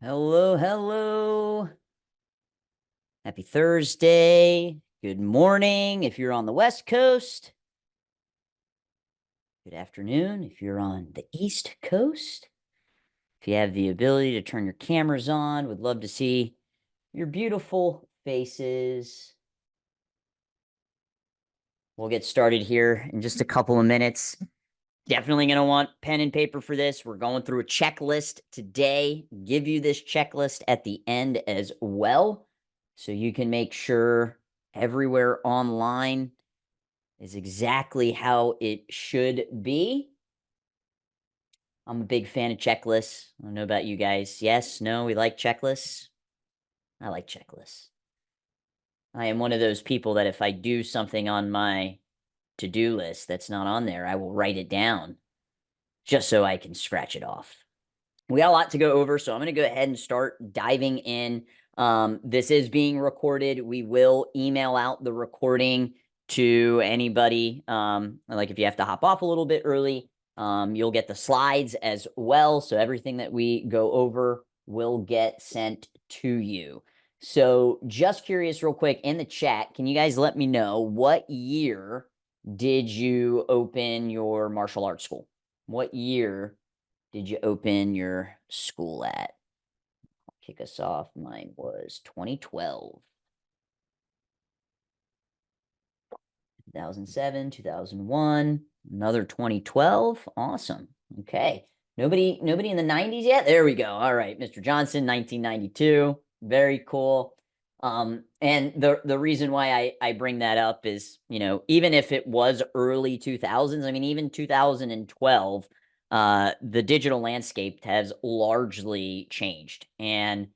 Hello, hello. Happy Thursday. Good morning if you're on the West Coast. Good afternoon if you're on the East Coast. If you have the ability to turn your cameras on, would love to see your beautiful faces. We'll get started here in just a couple of minutes. Definitely going to want pen and paper for this. We're going through a checklist today. Give you this checklist at the end as well, so you can make sure everywhere online is exactly how it should be. I'm a big fan of checklists. I don't know about you guys. Yes, no, we like checklists. I like checklists. I am one of those people that if I do something on my to-do list that's not on there, I will write it down just so I can scratch it off. We got a lot to go over, so I'm going to go ahead and start diving in. This is being recorded. We will email out the recording to anybody. Like if you have to hop off a little bit early, you'll get the slides as well. So everything that we go over will get sent to you. So just curious real quick in the chat, can you guys let me know what year did you open your martial arts school? What year did you open your school at? I'll kick us off. Mine was 2012. 2007, 2001, another 2012. Awesome. Okay. Nobody in the 90s yet? There we go. All right. Mr. Johnson, 1992. Very cool. And the reason why I bring that up is, even if it was early 2000s, I mean, even 2012, the digital landscape has largely changed. And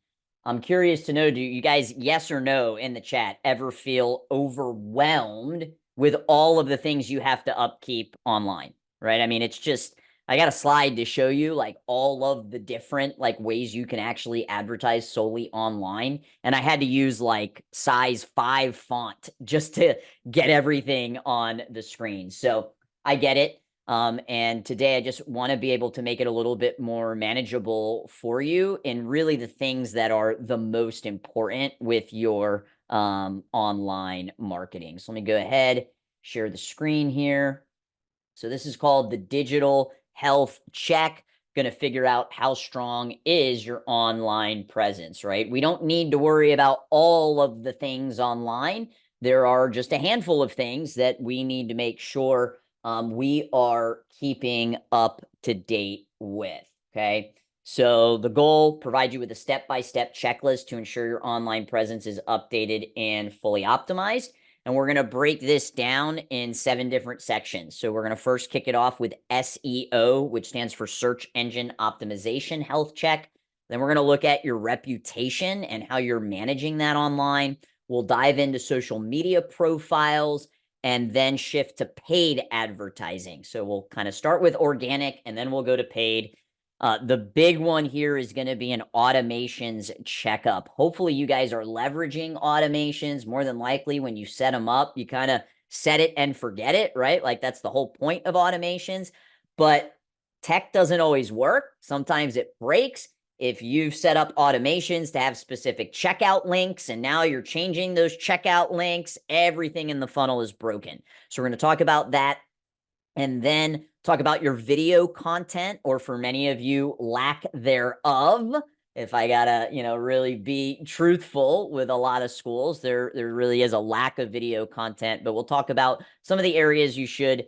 I'm curious to know, do you guys, yes or no, in the chat, ever feel overwhelmed with all of the things you have to upkeep online, right? I mean, it's just, I got a slide to show you like all of the different like ways you can actually advertise solely online. And I had to use like size 5 font just to get everything on the screen. So I get it. And today I just want to be able to make it a little bit more manageable for you in really the things that are the most important with your online marketing. So let me go ahead, share the screen here. So this is called the digital health check. Going to figure out how strong is your online presence, right? We don't need to worry about all of the things online. There are just a handful of things that we need to make sure we are keeping up to date with, okay? So the goal, provide you with a step-by-step checklist to ensure your online presence is updated and fully optimized. And we're going to break this down in 7 different sections. So we're going to first kick it off with SEO, which stands for Search Engine Optimization Health Check. Then we're going to look at your reputation and how you're managing that online. We'll dive into social media profiles and then shift to paid advertising. So we'll kind of start with organic and then we'll go to paid. The big one here is going to be an automations checkup. Hopefully you guys are leveraging automations. More than likely when you set them up, you kind of set it and forget it, right? Like that's the whole point of automations. But tech doesn't always work. Sometimes it breaks. If you've set up automations to have specific checkout links and now you're changing those checkout links, everything in the funnel is broken. So we're going to talk about that and then talk about your video content, or for many of you, lack thereof. If I gotta, really be truthful with a lot of schools, there really is a lack of video content, but we'll talk about some of the areas you should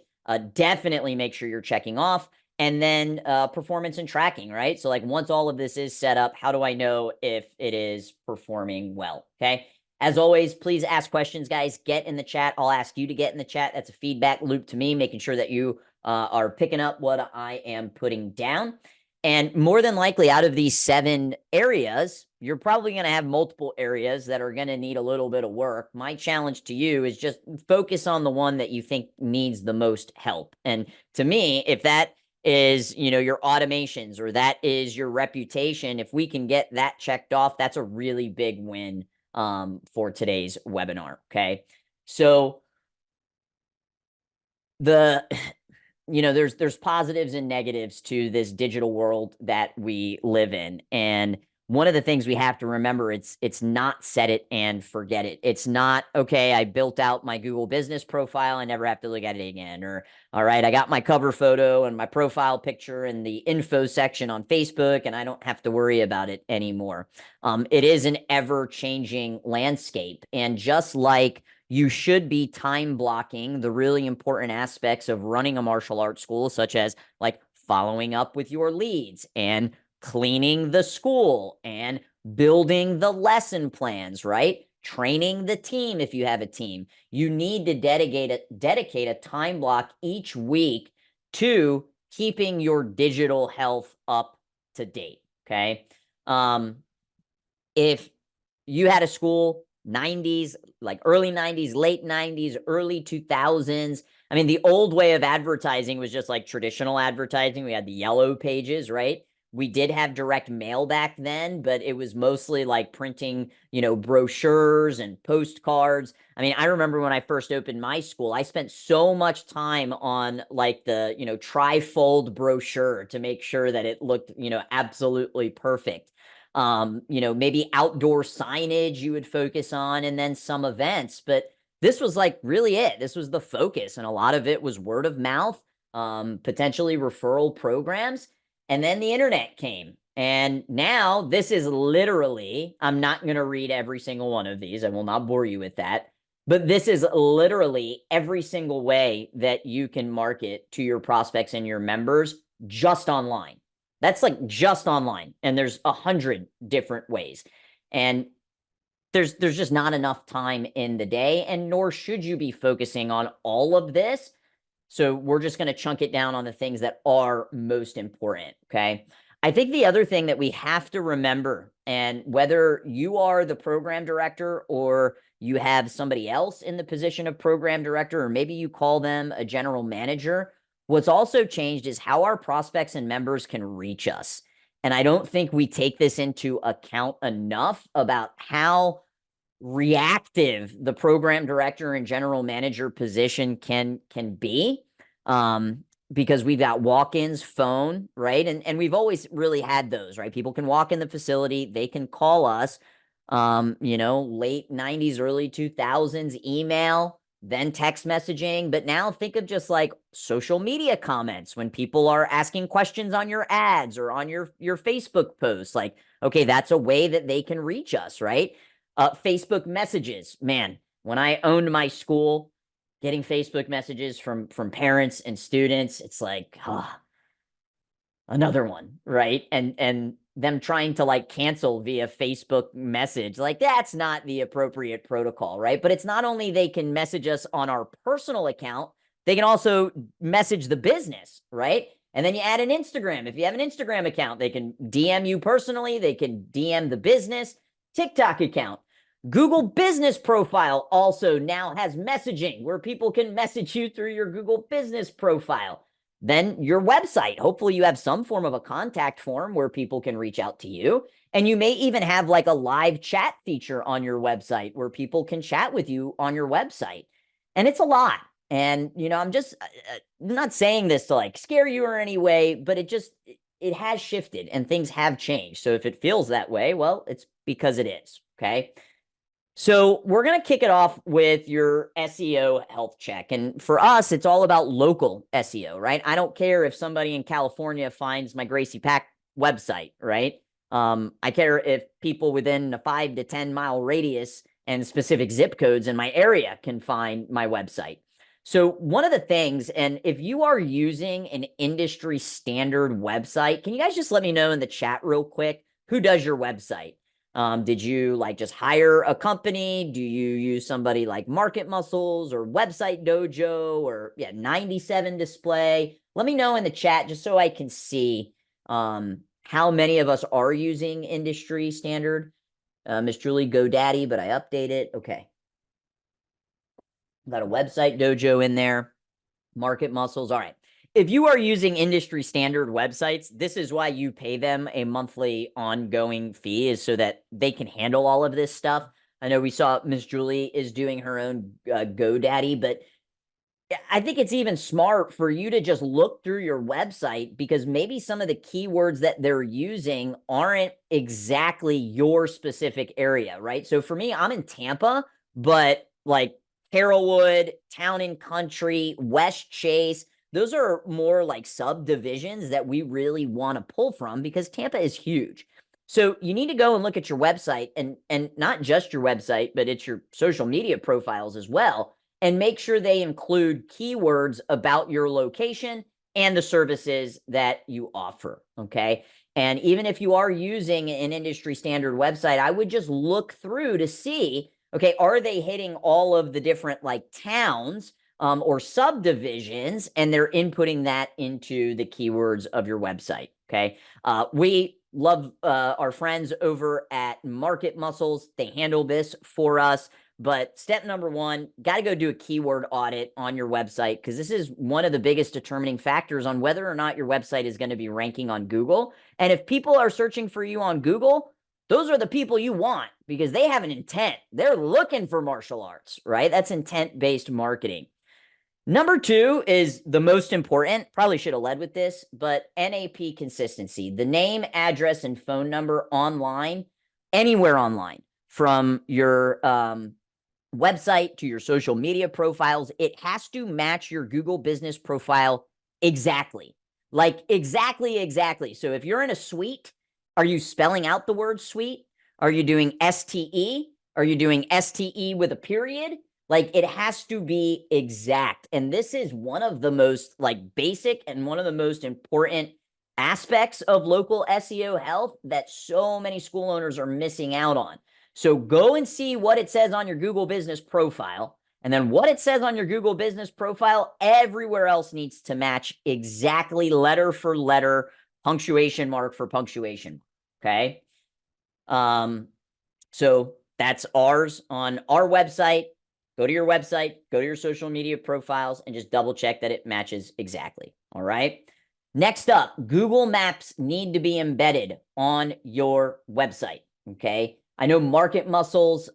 definitely make sure you're checking off. And then performance and tracking, right? So like once all of this is set up, how do I know if it is performing well? Okay. As always, please ask questions, guys. Get in the chat. I'll ask you to get in the chat. That's a feedback loop to me, making sure that you are picking up what I am putting down. And more than likely, out of these 7 areas, you're probably going to have multiple areas that are going to need a little bit of work. My challenge to you is just focus on the one that you think needs the most help. And to me, if that is, your automations or that is your reputation, if we can get that checked off, that's a really big win for today's webinar. Okay. So there's positives and negatives to this digital world that we live in. And one of the things we have to remember, it's not set it and forget it. It's not, okay, I built out my Google business profile, I never have to look at it again. Or, all right, I got my cover photo and my profile picture in the info section on Facebook, and I don't have to worry about it anymore. It is an ever-changing landscape. And just like you should be time blocking the really important aspects of running a martial arts school, such as like following up with your leads and cleaning the school and building the lesson plans, right? Training the team if you have a team. You need to dedicate a time block each week to keeping your digital health up to date. Okay. If you had a school 90s, like early 90s, late 90s, early 2000s. I mean, the old way of advertising was just like traditional advertising. We had the yellow pages, right? We did have direct mail back then, but it was mostly like printing, brochures and postcards. I mean, I remember when I first opened my school, I spent so much time on like the, trifold brochure to make sure that it looked, absolutely perfect. Maybe outdoor signage you would focus on, and then some events. But this was like really it. This was the focus. And a lot of it was word of mouth, potentially referral programs. And then the internet came. And now this is literally, I'm not going to read every single one of these. I will not bore you with that. But this is literally every single way that you can market to your prospects and your members just online. That's like just online. And there's 100 different ways. And there's just not enough time in the day, and nor should you be focusing on all of this. So we're just going to chunk it down on the things that are most important. Okay. I think the other thing that we have to remember, and whether you are the program director or you have somebody else in the position of program director, or maybe you call them a general manager, what's also changed is how our prospects and members can reach us. And I don't think we take this into account enough about how reactive the program director and general manager position can be, because we've got walk-ins, phone, right? And we've always really had those, right? People can walk in the facility, they can call us, late 90s, early 2000s, email, then text messaging. But now think of just like social media comments when people are asking questions on your ads or on your Facebook posts. Like, okay, that's a way that they can reach us, right? Facebook messages, man, when I owned my school, getting Facebook messages from parents and students, it's like, another one, right? And them trying to like cancel via Facebook message, like that's not the appropriate protocol, right? But it's not only they can message us on our personal account, they can also message the business, right? And then you add an Instagram. If you have an Instagram account, they can DM you personally, they can DM the business. TikTok account. Google business profile also now has messaging where people can message you through your Google business profile. Then your website. Hopefully you have some form of a contact form where people can reach out to you. And you may even have like a live chat feature on your website where people can chat with you on your website. And it's a lot. And, I'm just not saying this to like scare you or any way, but it has shifted and things have changed. So if it feels that way, well, it's because it is. Okay. So we're going to kick it off with your SEO health check. And for us, it's all about local SEO, right? I don't care if somebody in California finds my Gracie Pack website, right? I care if people within a 5 to 10 mile radius and specific zip codes in my area can find my website. So one of the things, and if you are using an industry standard website, can you guys just let me know in the chat real quick, who does your website? Did you like just hire a company? Do you use somebody like Market Muscles or Website Dojo or 97 Display? Let me know in the chat just so I can see how many of us are using industry standard. Miss Julie GoDaddy, but I update it. Okay. Got a Website Dojo in there. Market Muscles. All right. If you are using industry standard websites, this is why you pay them a monthly ongoing fee, is so that they can handle all of this stuff. I know we saw Miss Julie is doing her own GoDaddy, but I think it's even smart for you to just look through your website because maybe some of the keywords that they're using aren't exactly your specific area, right? So for me, I'm in Tampa, but like Carrollwood, Town and Country, West Chase, those are more like subdivisions that we really want to pull from because Tampa is huge. So you need to go and look at your website and not just your website, but it's your social media profiles as well, and make sure they include keywords about your location and the services that you offer. Okay. And even if you are using an industry standard website, I would just look through to see, okay, are they hitting all of the different like towns or subdivisions, and they're inputting that into the keywords of your website. Okay. We love our friends over at Market Muscles. They handle this for us. But step number one, got to go do a keyword audit on your website because this is one of the biggest determining factors on whether or not your website is going to be ranking on Google. And if people are searching for you on Google, those are the people you want because they have an intent. They're looking for martial arts, right? That's intent-based marketing. Number two is the most important. Probably should have led with this, but NAP consistency. The name, address, and phone number online, anywhere online, from your website to your social media profiles, it has to match your Google business profile exactly. Like exactly. So if you're in a suite, are you spelling out the word suite? Are you doing STE? Are you doing STE with a period? Like it has to be exact. And this is one of the most like basic and one of the most important aspects of local SEO health that so many school owners are missing out on. So go and see what it says on your Google business profile. And then what it says on your Google business profile, everywhere else needs to match exactly letter for letter, punctuation mark for punctuation. Okay. So that's ours on our website. Go to your website, go to your social media profiles, and just double check that it matches exactly. All right. Next up, Google Maps need to be embedded on your website. Okay. I know Market Muscles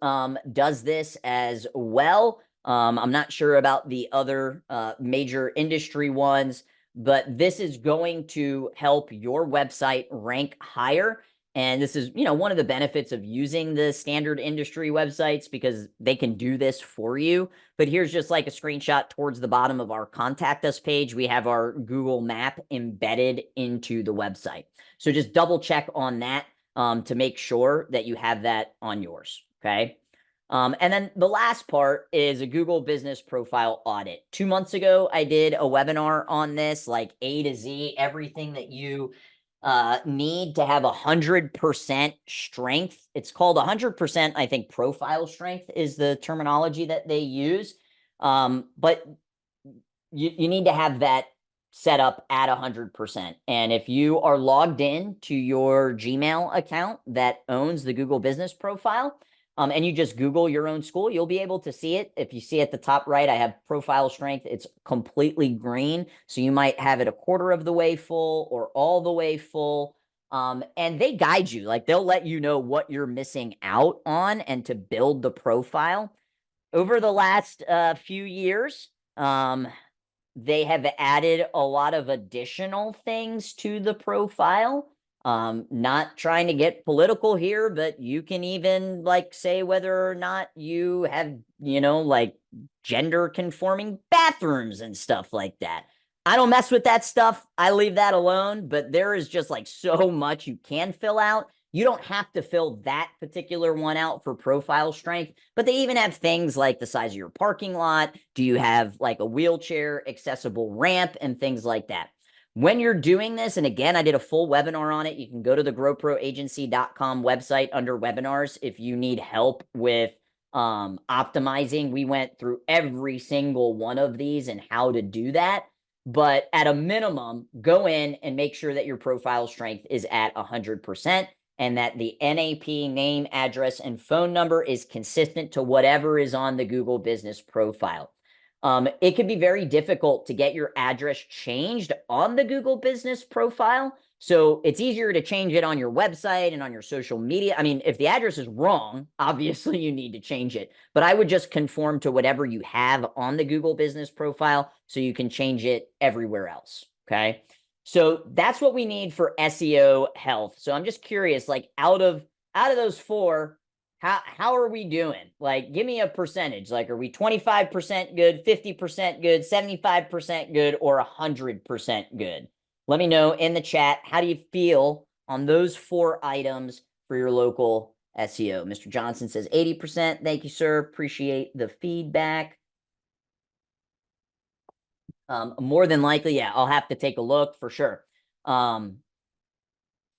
does this as well. I'm not sure about the other major industry ones, but this is going to help your website rank higher. And this is, one of the benefits of using the standard industry websites because they can do this for you. But here's just like a screenshot towards the bottom of our contact us page. We have our Google map embedded into the website. So just double check on that to make sure that you have that on yours. Okay. And then the last part is a Google business profile audit. 2 months ago, I did a webinar on this, like A to Z, everything that you need to have 100% strength. It's called 100%, I think, profile strength is the terminology that they use. But you need to have that set up at 100%. And if you are logged in to your Gmail account that owns the Google business profile, and you just Google your own school, you'll be able to see it. If you see at the top right, I have profile strength. It's completely green. So you might have it a quarter of the way full or all the way full. And they guide you, like they'll let you know what you're missing out on and to build the profile. Over the last few years, they have added a lot of additional things to the profile. Not trying to get political here, but you can even like say whether or not you have, like gender conforming bathrooms and stuff like that. I don't mess with that stuff. I leave that alone, but there is just like so much you can fill out. You don't have to fill that particular one out for profile strength, but they even have things like the size of your parking lot. Do you have like a wheelchair accessible ramp and things like that? When you're doing this, and again, I did a full webinar on it. You can go to the growproagency.com website under webinars if you need help with optimizing. We went through every single one of these and how to do that. But at a minimum, go in and make sure that your profile strength is at 100% and that the NAP name, address, and phone number is consistent to whatever is on the Google business profile. It can be very difficult to get your address changed on the Google business profile So it's easier to change it on your website and on your social media. I mean, if the address is wrong, obviously you need to change it. But I would just conform to whatever you have on the Google business profile so you can change it everywhere else. Okay. So that's what we need for SEO health. So I'm just curious, like out of those four, how are we doing? Like, give me a percentage. Like, are we 25% good, 50% good, 75% good, or 100% good? Let me know in the chat. How do you feel on those four items for your local SEO? Mr. Johnson says 80%. Thank you, sir. Appreciate the feedback. More than likely, yeah, I'll have to take a look for sure.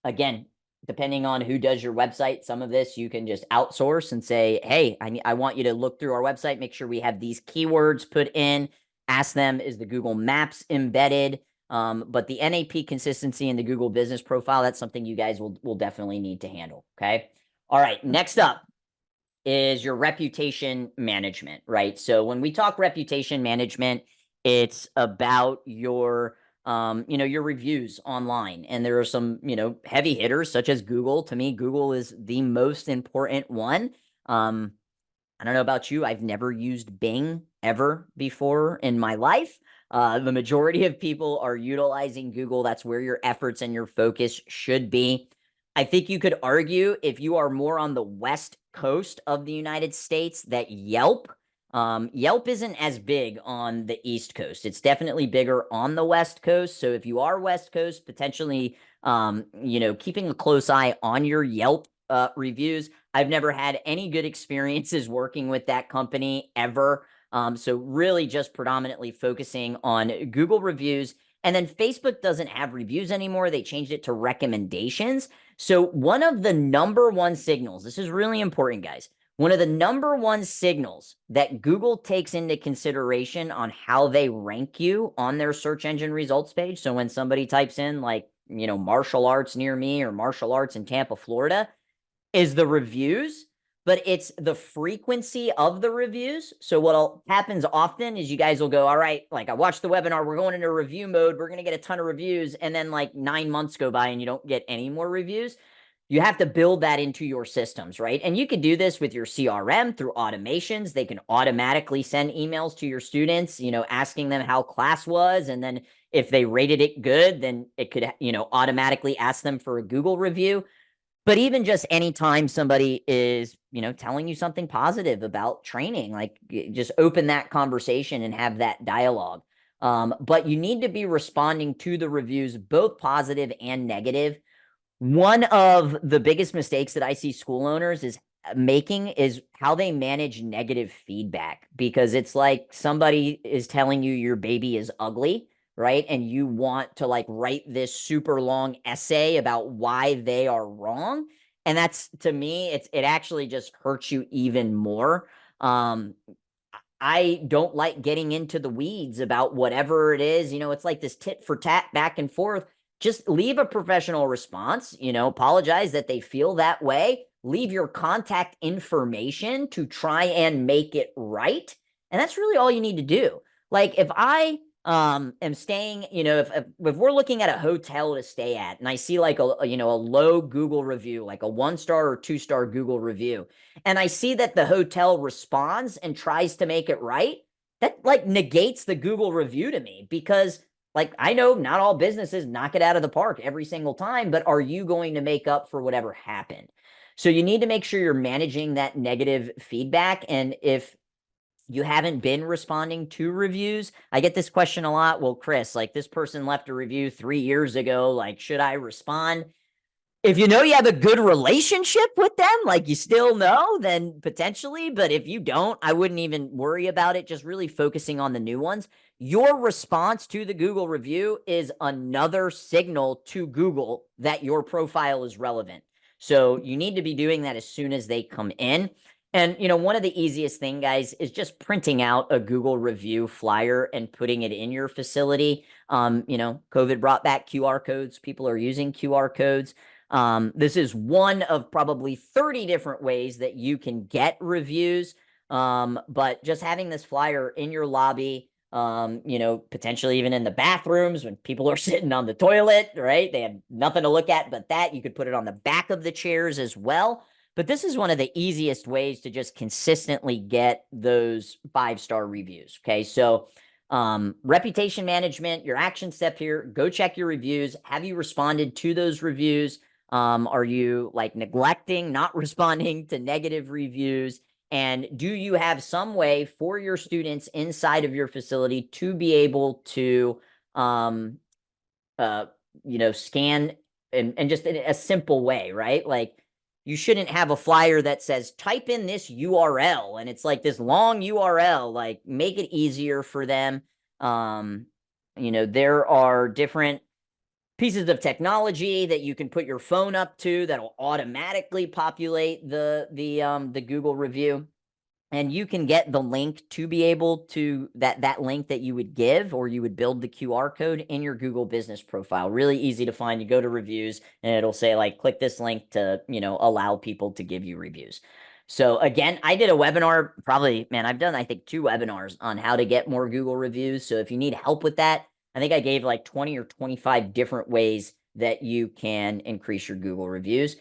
Again, depending on who does your website, some of this you can just outsource and say, hey, I want you to look through our website, make sure we have these keywords put in, ask them, is the Google Maps embedded? But the NAP consistency in the Google business profile, that's something you guys will definitely need to handle, okay? All right, next up is your reputation management, right? So when we talk reputation management, it's about your your reviews online. And there are some, heavy hitters such as Google. To me, Google is the most important one. I don't know about you. I've never used Bing ever before in my life. The majority of people are utilizing Google. That's where your efforts and your focus should be. I think you could argue if you are more on the West Coast of the United States that Yelp isn't as big on the East Coast. It's definitely bigger on the West Coast. So if you are West Coast, potentially, keeping a close eye on your Yelp reviews. I've never had any good experiences working with that company ever. So really just predominantly focusing on Google reviews. And then Facebook doesn't have reviews anymore. They changed it to recommendations. So one of the number one signals, this is really important, guys. One of the number one signals that Google takes into consideration on how they rank you on their search engine results page. So when somebody types in like, martial arts near me or martial arts in Tampa, Florida, is the reviews, but it's the frequency of the reviews. So what happens often is you guys will go, all right, like I watched the webinar, we're going into review mode, we're going to get a ton of reviews, and then like 9 months go by and you don't get any more reviews. You have to build that into your systems, right? And you can do this with your CRM through automations. They can automatically send emails to your students, asking them how class was. And then if they rated it good, then it could, automatically ask them for a Google review. But even just anytime somebody is, telling you something positive about training, like just open that conversation and have that dialogue. But you need to be responding to the reviews, both positive and negative. One of the biggest mistakes that I see school owners is making is how they manage negative feedback, because it's like somebody is telling you your baby is ugly, right? And you want to like write this super long essay about why they are wrong. And that's, to me, it actually just hurts you even more. I don't like getting into the weeds about whatever it is. It's like this tit for tat back and forth. Just leave a professional response, apologize that they feel that way. Leave your contact information to try and make it right. And that's really all you need to do. Like if I am staying, if we're looking at a hotel to stay at and I see like a low Google review, like a 1-star or 2-star Google review, and I see that the hotel responds and tries to make it right, that like negates the Google review to me, because like I know not all businesses knock it out of the park every single time, but are you going to make up for whatever happened? So you need to make sure you're managing that negative feedback. And if you haven't been responding to reviews, I get this question a lot. Well, Chris, like this person left a review 3 years ago, like should I respond? If you know you have a good relationship with them, like you still know, then potentially. But if you don't, I wouldn't even worry about it. Just really focusing on the new ones. Your response to the Google review is another signal to Google that your profile is relevant. So you need to be doing that as soon as they come in. And, one of the easiest thing, guys, is just printing out a Google review flyer and putting it in your facility. COVID brought back QR codes. People are using QR codes. This is one of probably 30 different ways that you can get reviews. But just having this flyer in your lobby, Potentially even in the bathrooms when people are sitting on the toilet, right? They have nothing to look at but that. You could put it on the back of the chairs as well. But this is one of the easiest ways to just consistently get those 5-star reviews. Okay. So, reputation management, your action step here, go check your reviews. Have you responded to those reviews? Are you like neglecting, not responding to negative reviews? And do you have some way for your students inside of your facility to be able to, scan and just in a simple way, right? Like you shouldn't have a flyer that says type in this URL and it's like this long URL. Like make it easier for them. There are different pieces of technology that you can put your phone up to that'll automatically populate the Google review. And you can get the link to be able to that link that you would give, or you would build the QR code in your Google business profile. Really easy to find. You go to reviews and it'll say like, click this link to, allow people to give you reviews. So again, I did a webinar, probably, man, I've done, I think 2 webinars on how to get more Google reviews. So if you need help with that, I think I gave like 20 or 25 different ways that you can increase your Google reviews.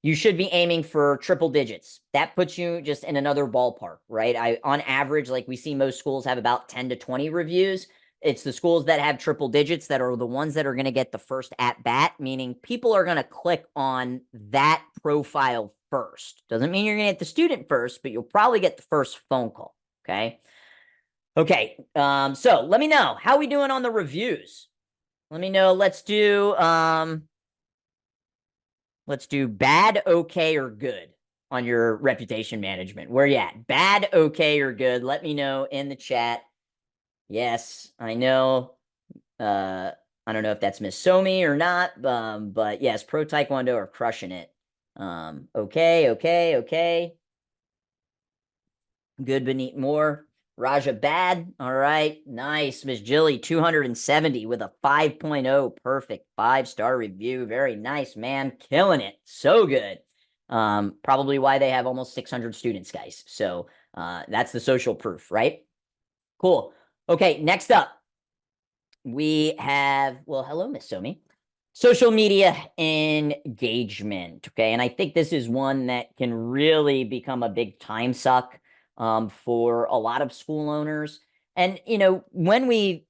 You should be aiming for triple digits. That puts you just in another ballpark, right? On average, like we see most schools have about 10 to 20 reviews. It's the schools that have triple digits that are the ones that are going to get the first at bat, meaning people are going to click on that profile first. Doesn't mean you're going to get the student first, but you'll probably get the first phone call. Okay. Okay. So let me know how we doing on the reviews. Let me know. Let's do bad, okay, or good on your reputation management. Where you at? Bad, okay, or good? Let me know in the chat. Yes, I know. I don't know if that's Miss Somi or not, but yes, Pro Taekwondo are crushing it. Okay, okay, okay. Good, but need more. Raja bad. All right. Nice. Miss Jilly, 270 with a 5.0. Perfect. 5-star review. Very nice, man. Killing it. So good. Probably why they have almost 600 students, guys. So that's the social proof, right? Cool. Okay. Next up, we have, well, hello, Miss Somi. Social media engagement. Okay. And I think this is one that can really become a big time suck for a lot of school owners. And, when we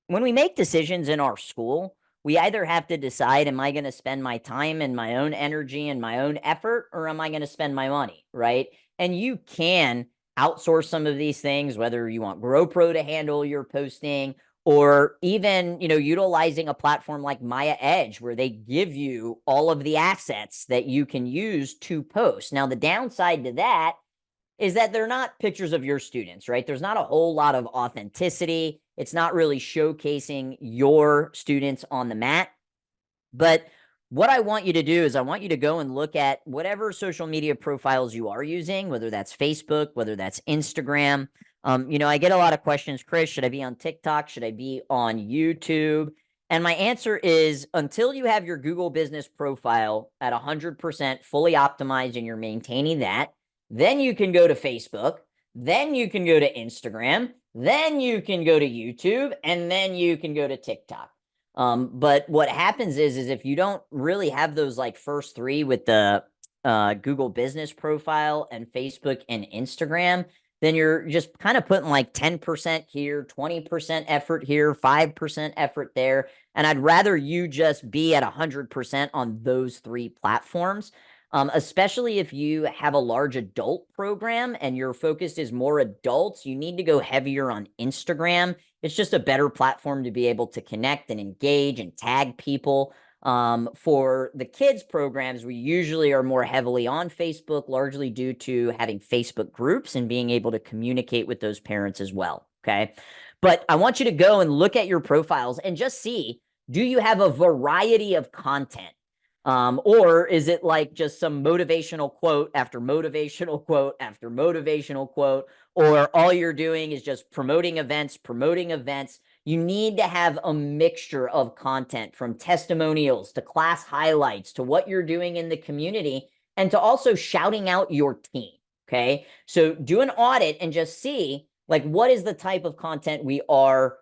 make decisions in our school, we either have to decide, am I going to spend my time and my own energy and my own effort, or am I going to spend my money? Right. And you can outsource some of these things, whether you want GoPro to handle your posting, or even, utilizing a platform like Maya Edge, where they give you all of the assets that you can use to post. Now, the downside to that is that they're not pictures of your students, right? There's not a whole lot of authenticity. It's not really showcasing your students on the mat. But what I want you to do is I want you to go and look at whatever social media profiles you are using, whether that's Facebook, whether that's Instagram. I get a lot of questions, Chris, should I be on TikTok? Should I be on YouTube? And my answer is, until you have your Google business profile at 100% fully optimized and you're maintaining that, then you can go to Facebook, then you can go to Instagram, then you can go to YouTube, and then you can go to TikTok. But what happens is if you don't really have those like first 3 with the Google business profile and Facebook and Instagram, then you're just kind of putting like 10% here, 20% effort here, 5% effort there. And I'd rather you just be at 100% on those 3 platforms. Especially if you have a large adult program and your focus is more adults, you need to go heavier on Instagram. It's just a better platform to be able to connect and engage and tag people. For the kids programs, we usually are more heavily on Facebook, largely due to having Facebook groups and being able to communicate with those parents as well. Okay. But I want you to go and look at your profiles and just see, do you have a variety of content? Or is it like just some motivational quote after motivational quote after motivational quote, or all you're doing is just promoting events? You need to have a mixture of content, from testimonials to class highlights to what you're doing in the community, and to also shouting out your team. Okay. So do an audit and just see, like what is the type of content we are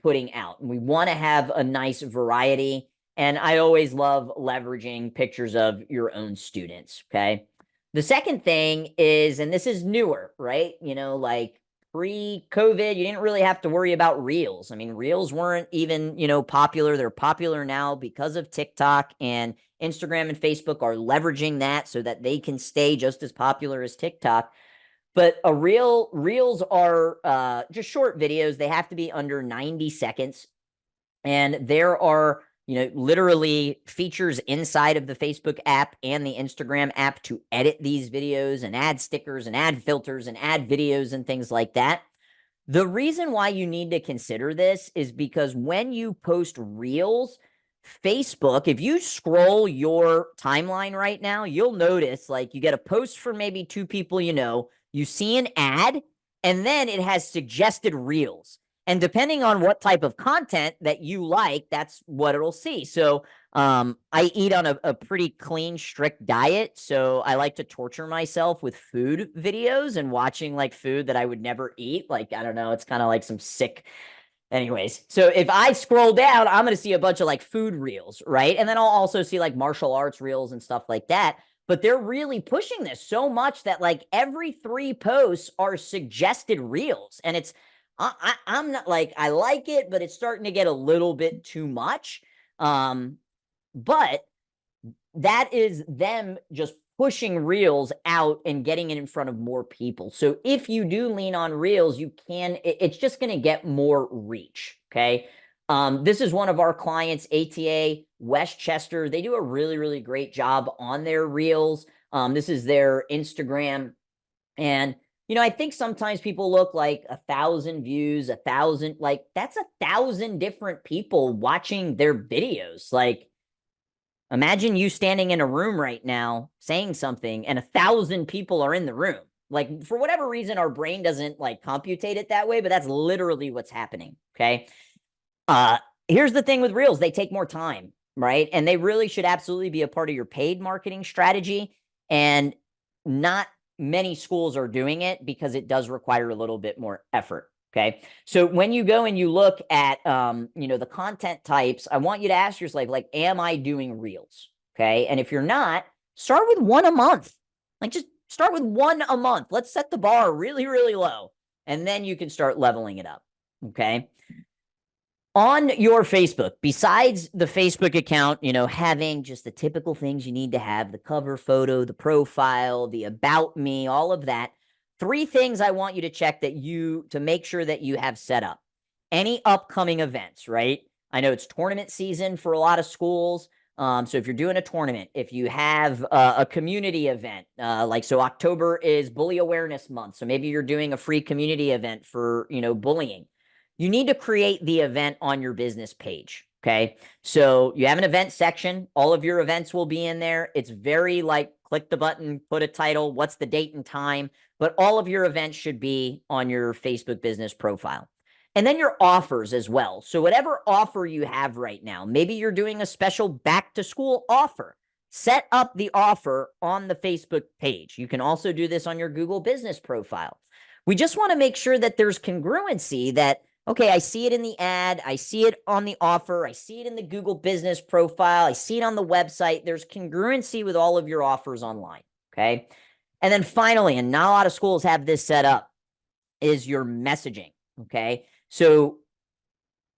putting out. And we want to have a nice variety. And I always love leveraging pictures of your own students. Okay. The second thing is, and this is newer, right? Like pre-COVID, you didn't really have to worry about reels. I mean, reels weren't even, popular. They're popular now because of TikTok, and Instagram and Facebook are leveraging that so that they can stay just as popular as TikTok. But reels are just short videos. They have to be under 90 seconds. And there are, literally features inside of the Facebook app and the Instagram app to edit these videos and add stickers and add filters and add videos and things like that. The reason why you need to consider this is because when you post reels, Facebook, if you scroll your timeline right now, you'll notice like you get a post from maybe two people you see an ad, and then it has suggested reels. And depending on what type of content that you like, that's what it'll see. So I eat on a pretty clean, strict diet. So I like to torture myself with food videos and watching like food that I would never eat. Like, I don't know, it's kind of like some sick. Anyways, so if I scroll down, I'm going to see a bunch of like food reels, right? And then I'll also see like martial arts reels and stuff like that. But they're really pushing this so much that like every 3 posts are suggested reels. And I'm not like, I like it, but it's starting to get a little bit too much. But that is them just pushing reels out and getting it in front of more people. So if you do lean on reels, it's just going to get more reach. Okay. This is one of our clients, ATA Westchester. They do a really, really great job on their reels. This is their Instagram. And, I think sometimes people look like 1,000 views, 1,000, like that's 1,000 different people watching their videos. Like, imagine you standing in a room right now saying something and 1,000 people are in the room. Like, for whatever reason, our brain doesn't like computate it that way, but that's literally what's happening. Okay. Here's the thing with reels. They take more time, right? And they really should absolutely be a part of your paid marketing strategy. And not many schools are doing it because it does require a little bit more effort. Okay. So when you go and you look at, the content types, I want you to ask yourself, like, am I doing reels? Okay. And if you're not, start with 1 a month. Like, just start with 1 a month. Let's set the bar really, really low. And then you can start leveling it up. Okay. On your Facebook, besides the Facebook account, having just the typical things you need to have, the cover photo, the profile, the about me, all of that. 3 things I want you to check to make sure that you have set up. Any upcoming events, right? I know it's tournament season for a lot of schools. So if you're doing a tournament, if you have a community event, so October is Bully Awareness Month. So maybe you're doing a free community event for, bullying. You need to create the event on your business page. Okay. So you have an event section. All of your events will be in there. It's very like click the button, put a title, what's the date and time, but all of your events should be on your Facebook business profile. And then your offers as well. So whatever offer you have right now, maybe you're doing a special back to school offer. Set up the offer on the Facebook page. You can also do this on your Google business profile. We just want to make sure that there's congruency, that okay, I see it in the ad, I see it on the offer, I see it in the Google business profile, I see it on the website. There's congruency with all of your offers online, okay? And then finally, and not a lot of schools have this set up, is your messaging, okay? So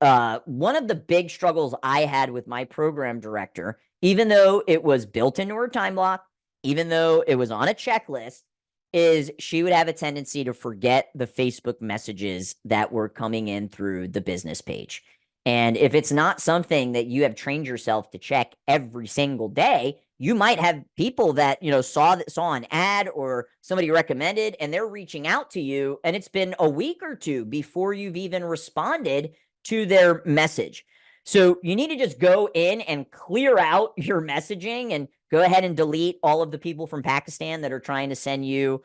one of the big struggles I had with my program director, even though it was built into her time block, even though it was on a checklist, is she would have a tendency to forget the Facebook messages that were coming in through the business page. And if it's not something that you have trained yourself to check every single day, you might have people that, saw an ad or somebody recommended, and they're reaching out to you, and it's been a week or 2 before you've even responded to their message. So you need to just go in and clear out your messaging and go ahead and delete all of the people from Pakistan that are trying to send you,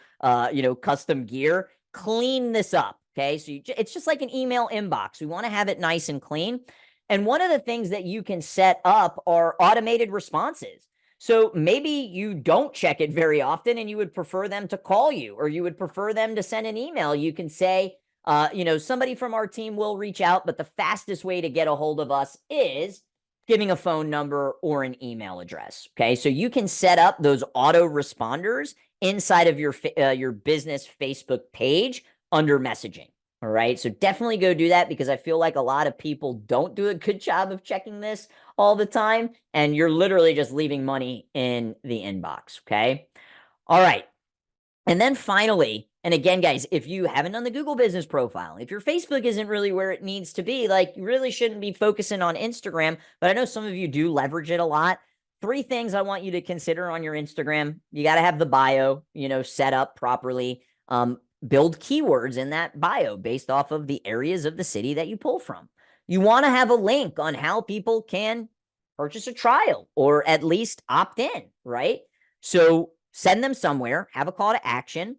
custom gear. Clean this up, okay? So it's just like an email inbox. We want to have it nice and clean. And one of the things that you can set up are automated responses. So maybe you don't check it very often and you would prefer them to call you, or you would prefer them to send an email. You can say, somebody from our team will reach out, but the fastest way to get a hold of us is giving a phone number or an email address. Okay. So you can set up those auto responders inside of your business Facebook page under messaging. All right. So definitely go do that, because I feel like a lot of people don't do a good job of checking this all the time, and you're literally just leaving money in the inbox. Okay. All right. And then finally, and again, guys, if you haven't done the Google business profile, if your Facebook isn't really where it needs to be, like, you really shouldn't be focusing on Instagram, but I know some of you do leverage it a lot. 3 things I want you to consider on your Instagram. You got to have the bio, set up properly. Build keywords in that bio based off of the areas of the city that you pull from. You want to have a link on how people can purchase a trial or at least opt in, right? So send them somewhere, have a call to action.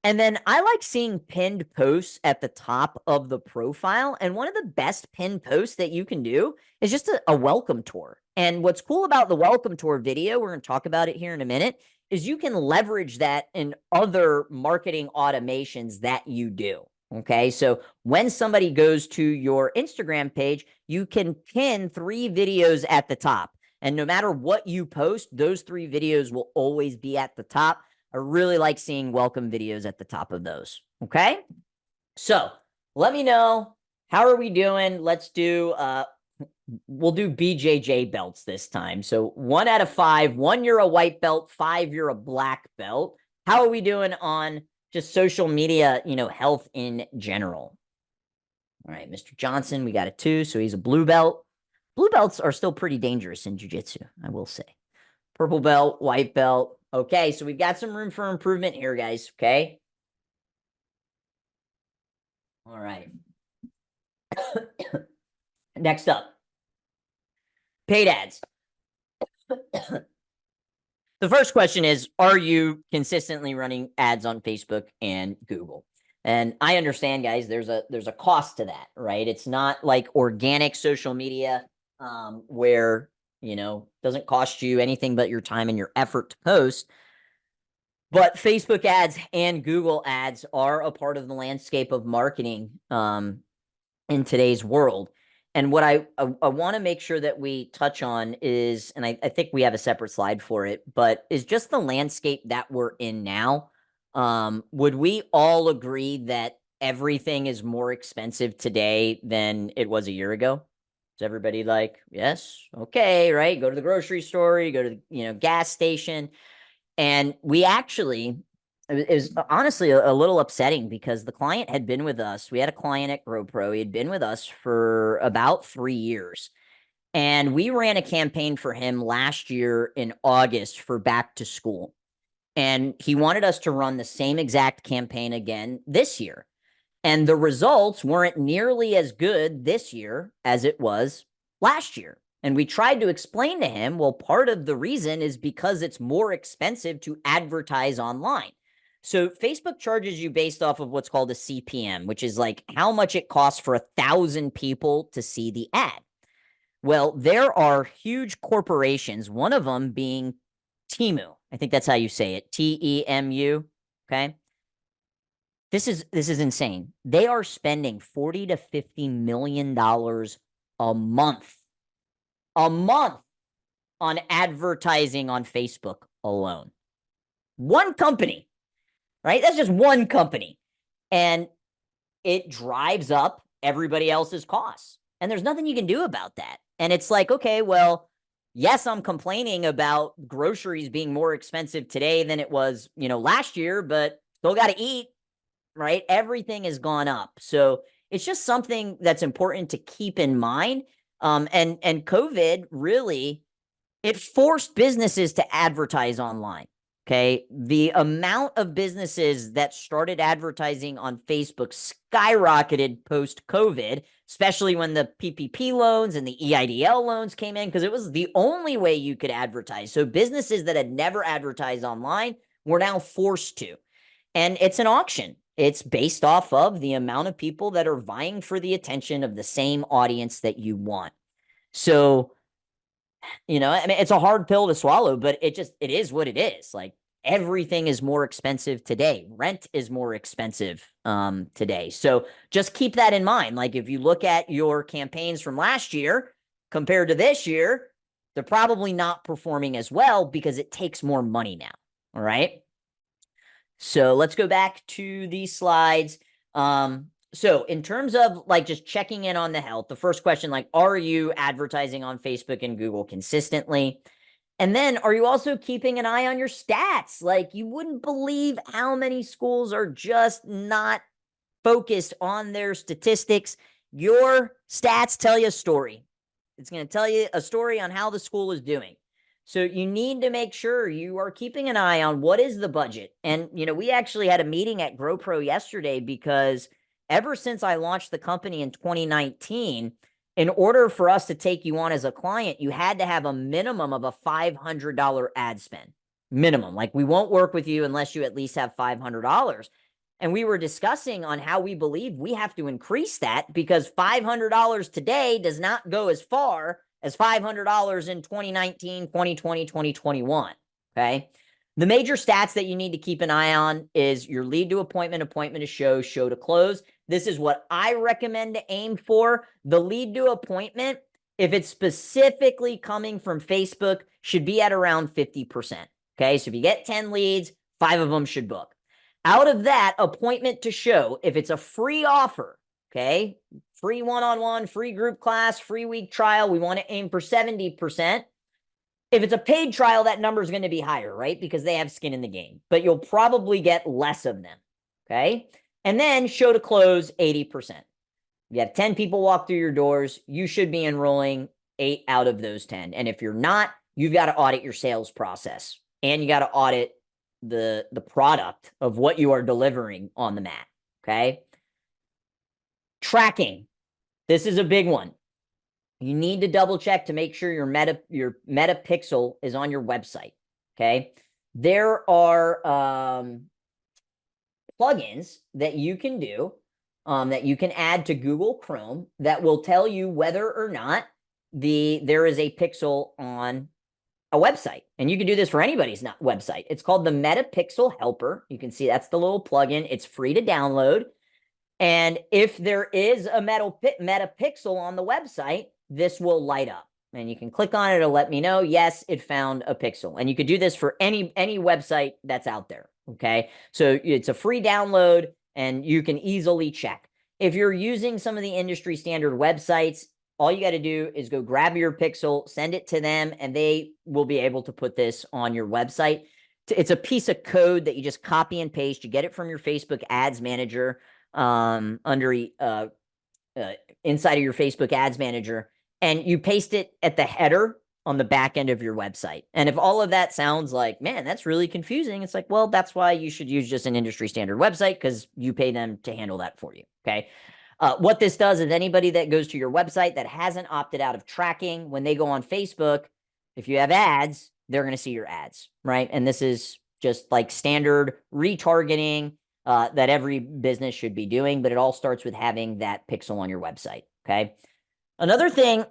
And then I like seeing pinned posts at the top of the profile. And one of the best pinned posts that you can do is just a welcome tour. And what's cool about the welcome tour video, we're going to talk about it here in a minute, is you can leverage that in other marketing automations that you do. Okay. So when somebody goes to your Instagram page, you can pin 3 videos at the top. And no matter what you post, those 3 videos will always be at the top. I really like seeing welcome videos at the top of those. Okay. So let me know, how are we doing? Let's do, we'll do BJJ belts this time. So 1 out of 5, 1, you're a white belt, 5, you're a black belt. How are we doing on just social media, health in general? All right, Mr. Johnson, we got a 2, so he's a blue belt. Blue belts are still pretty dangerous in jiu-jitsu, I will say. Purple belt, white belt. Okay, so we've got some room for improvement here, guys, okay? All right. Next up, paid ads. The first question is, are you consistently running ads on Facebook and Google? And I understand, guys, there's a cost to that, right? It's not like organic social media, where, doesn't cost you anything but your time and your effort to post. But Facebook ads and Google ads are a part of the landscape of marketing in today's world. And what I want to make sure that we touch on is, and I think we have a separate slide for it, but is just the landscape that we're in now. Would we all agree that everything is more expensive today than it was a year ago? Is everybody like, yes, okay, right? Go to the grocery store, you go to the gas station, and we actually, it was honestly a little upsetting, because the client had been with us. We had a client at GrowPro. He had been with us for about 3 years. And we ran a campaign for him last year in August for back to school. And he wanted us to run the same exact campaign again this year. And the results weren't nearly as good this year as it was last year. And we tried to explain to him, well, part of the reason is because it's more expensive to advertise online. So Facebook charges you based off of what's called a CPM, which is like how much it costs for 1,000 people to see the ad. Well, there are huge corporations, one of them being Temu. I think that's how you say it, Temu. Okay. This is insane. They are spending $40 to $50 million a month on advertising on Facebook alone. One company, right? That's just one company. And it drives up everybody else's costs. And there's nothing you can do about that. And it's like, okay, well, yes, I'm complaining about groceries being more expensive today than it was, last year, but still got to eat, right? Everything has gone up. So it's just something that's important to keep in mind. And COVID really, it forced businesses to advertise online. Okay. The amount of businesses that started advertising on Facebook skyrocketed post COVID, especially when the PPP loans and the EIDL loans came in, because it was the only way you could advertise. So businesses that had never advertised online were now forced to. And it's an auction. It's based off of the amount of people that are vying for the attention of the same audience that you want. So I mean, it's a hard pill to swallow, but it is what it is. Like, everything is more expensive today. Rent is more expensive today. So just keep that in mind. Like, if you look at your campaigns from last year compared to this year, they're probably not performing as well because it takes more money now. All right. So let's go back to these slides. So in terms of like just checking in on the health, the first question, like, are you advertising on Facebook and Google consistently? And then, are you also keeping an eye on your stats? Like, you wouldn't believe how many schools are just not focused on their statistics. Your stats tell you a story. It's going to tell you a story on how the school is doing. So you need to make sure you are keeping an eye on what is the budget. And, we actually had a meeting at GrowPro yesterday because ever since I launched the company in 2019, in order for us to take you on as a client, you had to have a minimum of a $500 ad spend. Minimum. Like, we won't work with you unless you at least have $500. And we were discussing on how we believe we have to increase that because $500 today does not go as far as $500 in 2019, 2020, 2021. Okay. The major stats that you need to keep an eye on is your lead to appointment, appointment to show, show to close. This is what I recommend to aim for. The lead to appointment, if it's specifically coming from Facebook, should be at around 50%. Okay. So if you get 10 leads, 5 of them should book. Out of that, appointment to show, if it's a free offer, okay, free one-on-one, free group class, free week trial, we want to aim for 70%. If it's a paid trial, that number is going to be higher, right? Because they have skin in the game, but you'll probably get less of them, okay? And then show to close, 80%. You have 10 people walk through your doors, you should be enrolling 8 out of those 10. And if you're not, you've got to audit your sales process and you got to audit the product of what you are delivering on the mat. Okay. Tracking. This is a big one. You need to double check to make sure your meta pixel is on your website. Okay. There are plugins that you can do that you can add to Google Chrome that will tell you whether or not there is a pixel on a website. And you can do this for anybody's website. It's called the Meta Pixel Helper. You can see that's the little plugin. It's free to download. And if there is a meta pixel on the website, this will light up. And you can click on it. It'll let me know, yes, it found a pixel. And you could do this for any website that's out there. Okay. So it's a free download and you can easily check. If you're using some of the industry standard websites, all you got to do is go grab your pixel, send it to them, and they will be able to put this on your website. It's a piece of code that you just copy and paste. You get it from your Facebook Ads Manager under inside of your Facebook Ads Manager, and you paste it at the header on the back end of your website. And if all of that sounds like, man, that's really confusing, it's like, well, that's why you should use just an industry standard website because you pay them to handle that for you. Okay. What this does is anybody that goes to your website that hasn't opted out of tracking, when they go on Facebook, if you have ads, they're going to see your ads, right? And this is just like standard retargeting that every business should be doing, but it all starts with having that pixel on your website, okay? Another thing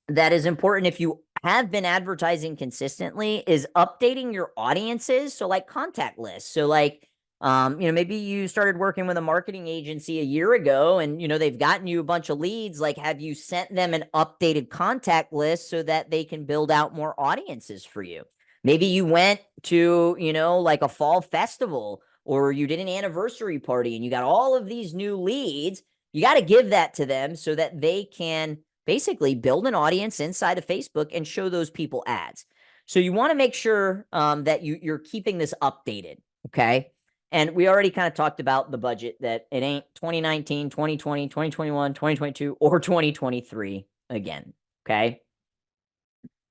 that is important if you have been advertising consistently is updating your audiences. So like contact lists. So like, maybe you started working with a marketing agency a year ago and, they've gotten you a bunch of leads. Like, have you sent them an updated contact list so that they can build out more audiences for you? Maybe you went to, like a fall festival or you did an anniversary party and you got all of these new leads. You got to give that to them so that they can basically build an audience inside of Facebook and show those people ads. So you want to make sure that you're keeping this updated. Okay. And we already kind of talked about the budget, that it ain't 2019, 2020, 2021, 2022, or 2023 again. Okay.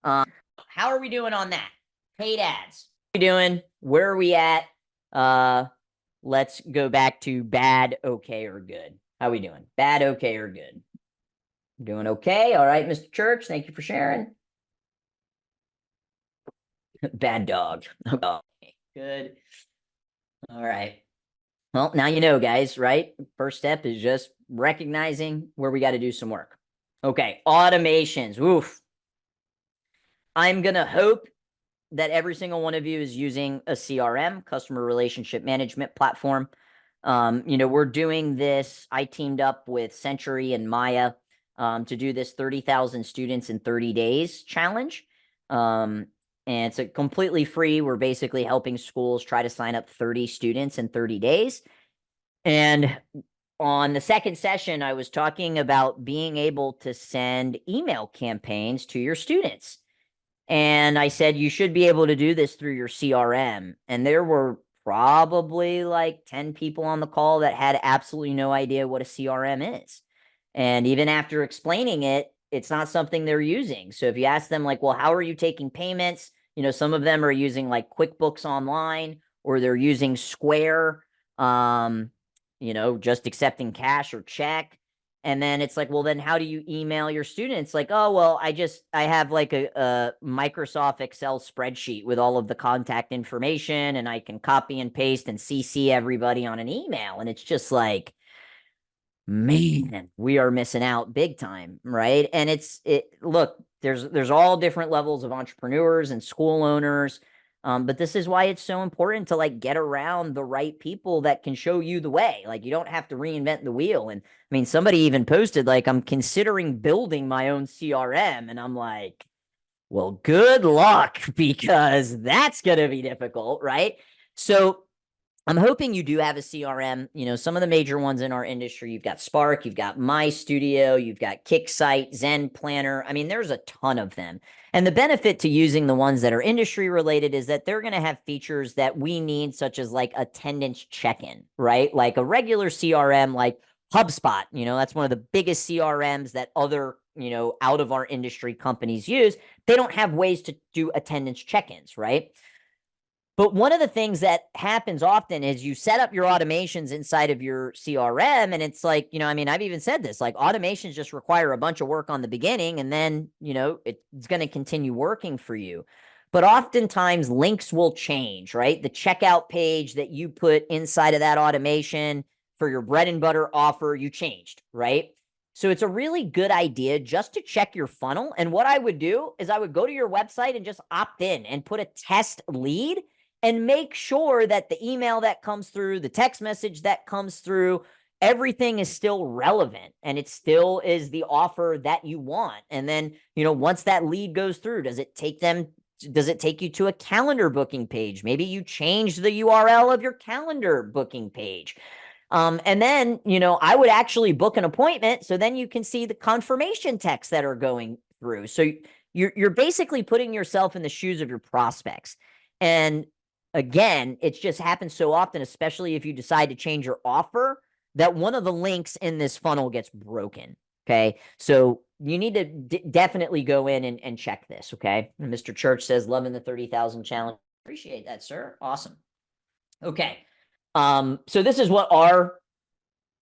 How are we doing on that? Paid ads. What are we doing? Where are we at? Let's go back to bad, okay, or good. How are we doing? Bad, okay, or good? Doing okay. All right, Mr. Church. Thank you for sharing. Bad dog. Okay. Good. All right. Well, now you know, guys, right? First step is just recognizing where we got to do some work. Okay. Automations. Oof. I'm going to hope that every single one of you is using a CRM, customer relationship management platform. We're doing this. I teamed up with Century and Maya to do this 30,000 students in 30 days challenge. And it's a completely free. We're basically helping schools try to sign up 30 students in 30 days. And on the second session, I was talking about being able to send email campaigns to your students. And I said, you should be able to do this through your CRM. And there were probably like 10 people on the call that had absolutely no idea what a CRM is. And even after explaining it, it's not something they're using. So if you ask them like, well, how are you taking payments? Some of them are using like QuickBooks Online, or they're using Square, just accepting cash or check. And then it's like, well, then how do you email your students? Like, oh, well, I have like a Microsoft Excel spreadsheet with all of the contact information, and I can copy and paste and CC everybody on an email. And it's just like, man, we are missing out big time, right? And look, there's all different levels of entrepreneurs and school owners. But this is why it's so important to like get around the right people that can show you the way. Like, you don't have to reinvent the wheel. And I mean, somebody even posted like, I'm considering building my own CRM. And I'm like, well, good luck, because that's going to be difficult, right? So I'm hoping you do have a CRM. Some of the major ones in our industry, you've got Spark, you've got My Studio, you've got Kicksite, Zen Planner. I mean, there's a ton of them. And the benefit to using the ones that are industry related is that they're going to have features that we need, such as like attendance check-in, right? Like a regular CRM, like HubSpot, that's one of the biggest CRMs that other, out of our industry companies use. They don't have ways to do attendance check-ins, right? But one of the things that happens often is you set up your automations inside of your CRM, and it's like, I've even said this, like, automations just require a bunch of work on the beginning, and then, it's going to continue working for you. But oftentimes links will change, right? The checkout page that you put inside of that automation for your bread and butter offer, you changed, right? So it's a really good idea just to check your funnel. And what I would do is I would go to your website and just opt in and put a test lead, and make sure that the email that comes through, the text message that comes through, everything is still relevant and it still is the offer that you want. And then, once that lead goes through, does it take you to a calendar booking page? Maybe you change the URL of your calendar booking page. And then, I would actually book an appointment, so then you can see the confirmation texts that are going through. So you're basically putting yourself in the shoes of your prospects. And again, it just happens so often, especially if you decide to change your offer, that one of the links in this funnel gets broken. Okay. So you need to definitely go in and check this. Okay. And Mr. Church says, loving the 30,000 challenge. Appreciate that, sir. Awesome. Okay. So this is what our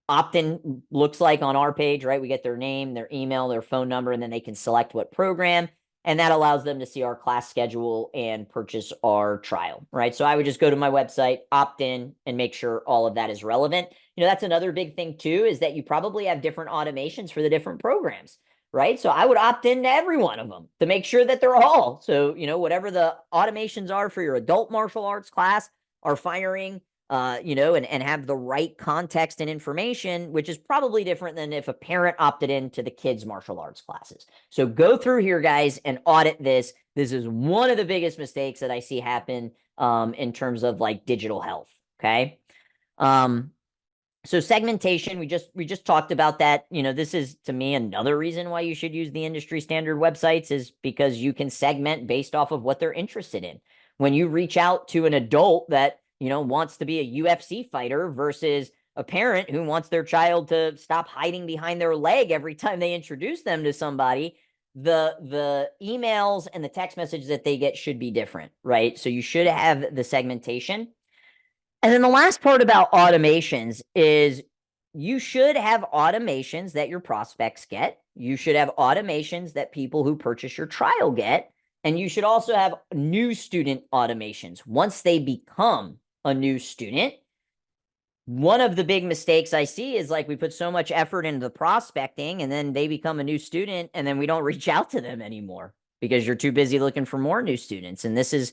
opt-in looks like on our page, right? We get their name, their email, their phone number, and then they can select what program. And that allows them to see our class schedule and purchase our trial, right? So I would just go to my website, opt in, and make sure all of that is relevant. That's another big thing too, is that you probably have different automations for the different programs, right? So I would opt into every one of them to make sure that they're all. So, whatever the automations are for your adult martial arts class, are firing, and have the right context and information, which is probably different than if a parent opted into the kids' martial arts classes. So go through here, guys, and audit this. This is one of the biggest mistakes that I see happen in terms of like digital health. Okay. So segmentation, we just talked about that. This is, to me, another reason why you should use the industry standard websites, is because you can segment based off of what they're interested in. When you reach out to an adult that wants to be a UFC fighter versus a parent who wants their child to stop hiding behind their leg every time they introduce them to somebody, the emails and the text messages that they get should be different, right? So you should have the segmentation. And then the last part about automations is you should have automations that your prospects get. You should have automations that people who purchase your trial get. And you should also have new student automations. Once they become a new student, one of the big mistakes I see is like, we put so much effort into the prospecting, and then they become a new student, and then we don't reach out to them anymore, because you're too busy looking for more new students. And this is,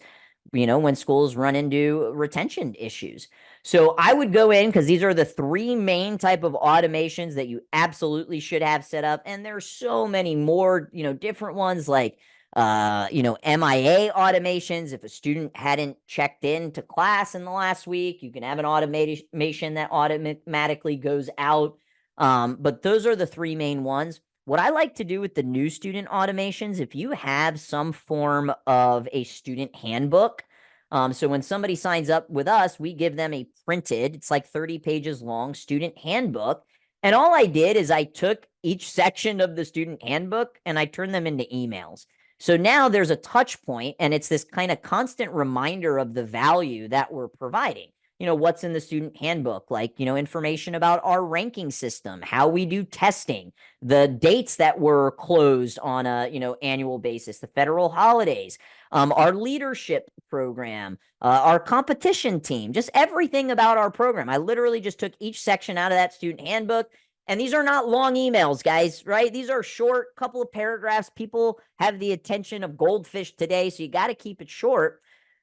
when schools run into retention issues. So I would go in, because these are the three main type of automations that you absolutely should have set up. And there's so many more, different ones like, MIA automations. If a student hadn't checked in to class in the last week, you can have an automation that automatically goes out. But those are the three main ones. What I like to do with the new student automations, if you have some form of a student handbook, so when somebody signs up with us, we give them a printed, it's like 30 pages long student handbook. And all I did is I took each section of the student handbook and I turned them into emails. So now there's a touch point, and it's this kind of constant reminder of the value that we're providing. What's in the student handbook, like, information about our ranking system, how we do testing, the dates that were closed on a, annual basis, the federal holidays, our leadership program, our competition team, just everything about our program. I literally just took each section out of that student handbook. And these are not long emails, guys, right? These are short, couple of paragraphs. People have the attention of goldfish today, so you got to keep it short.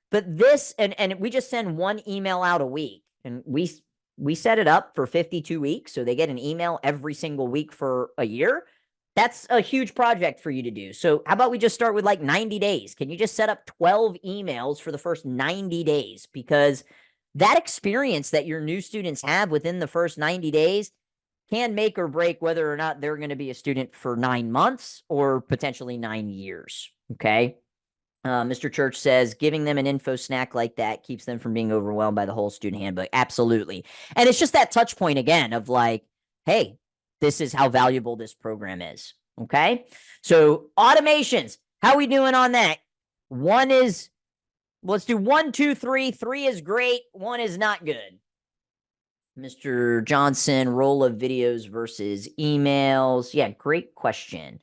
But this, and we just send one email out a week, and we set it up for 52 weeks, so they get an email every single week for a year. That's a huge project for you to do. So how about we just start with like 90 days? Can you just set up 12 emails for the first 90 days? Because that experience that your new students have within the first 90 days can make or break whether or not they're going to be a student for 9 months or potentially 9 years. Okay. Mr. Church says giving them an info snack like that keeps them from being overwhelmed by the whole student handbook. Absolutely. And it's just that touch point again of like, hey, this is how valuable this program is. Okay. So automations, how we doing on that? One is, let's do 1, 2, 3. 3 is great. 1 is not good. Mr. Johnson, role of videos versus emails. Yeah, great question.